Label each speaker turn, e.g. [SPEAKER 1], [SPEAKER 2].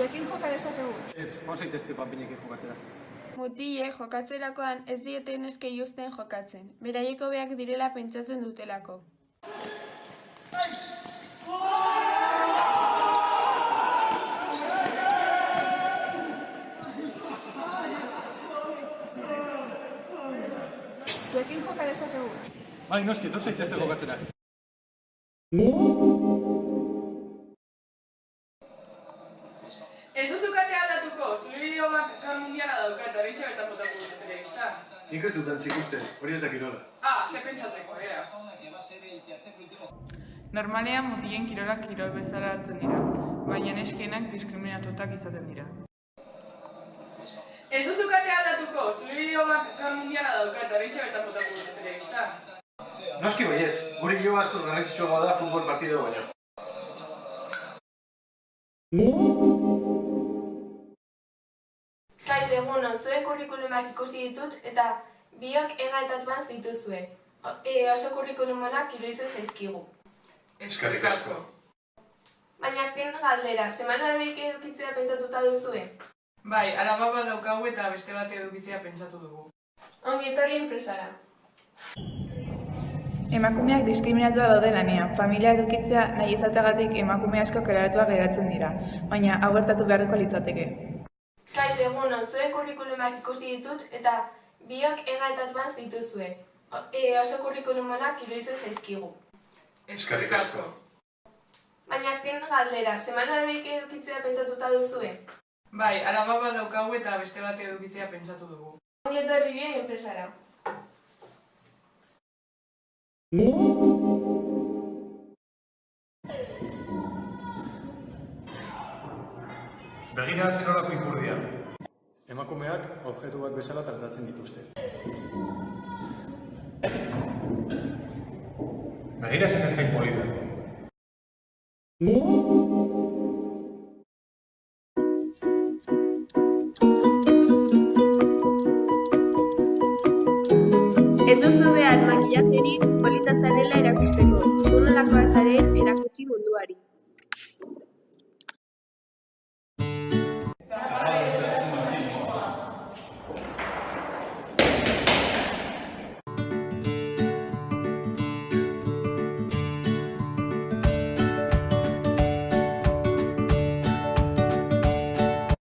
[SPEAKER 1] Zuekin joka dezakegu?
[SPEAKER 2] Ez, joan zaitezte panpinekin jokatzera.
[SPEAKER 3] Mutilek jokatzerakoan ez diete neskei uzten jokatzen. Beraiek hobeak direla pentsatzen dutelako.
[SPEAKER 1] Zuekin joka dezakegu?
[SPEAKER 2] Bai, noski, etor zaitezte jokatzera.
[SPEAKER 4] Ez duzu katea aldatuko, zure bideoak gaur mundiala dauka eta horreintxe bertan botako dut telebista.
[SPEAKER 2] Nik ez dut antzik uste, hori ez da kirola.
[SPEAKER 4] Ze pentsatzeko, era.
[SPEAKER 5] Normalean mutilen kirolak kirol bezala hartzen dira, baina neskienak diskriminatutak izaten dira.
[SPEAKER 4] Ez duzu katea aldatuko, zure bideoak gaur mundiala dauka eta horreintxe bertan botako dut telebista.
[SPEAKER 2] Noski baietz, gure gio asko garrantzitsuagoa da futbol partido baino.
[SPEAKER 3] Kaixo, egunon, zuen kurrikulumak ikusi ditut eta biok ega eta advance dituzue. Oso kurrikulumonak iruditzen zaizkigu.
[SPEAKER 4] Eskerrik asko.
[SPEAKER 3] Baina azken galdera, semanara beik edukitzea pentsatuta duzue?
[SPEAKER 4] Bai, alaba bat daukagu eta beste bat edukitzea pentsatu dugu.
[SPEAKER 3] Ongi etorri enpresara.
[SPEAKER 6] Emakumeak diskriminatua daude lanean. Familia edukitzea nahi izateagatik emakume asko kaleratuak geratzen dira, baina hau gertatu beharreko litzateke.
[SPEAKER 3] Kaixo, egunon, zuen kurrikulumak ikusi ditut eta biok ega eta advance dituzue. Oso kurrikulumonak iruditzen zaizkigu.
[SPEAKER 4] Eskerrik asko.
[SPEAKER 3] Baina azken galdera, semanara beik edukitzea pentsatuta duzue?
[SPEAKER 4] Bai, alaba bat daukagu eta beste bat edukitzea pentsatu dugu.
[SPEAKER 3] Ongi etorri biok enpresara.
[SPEAKER 2] Begira zer horako ipurdia. Emakumeak objektu bat bezala tratatzen dituzte. Begira zen eskain polita.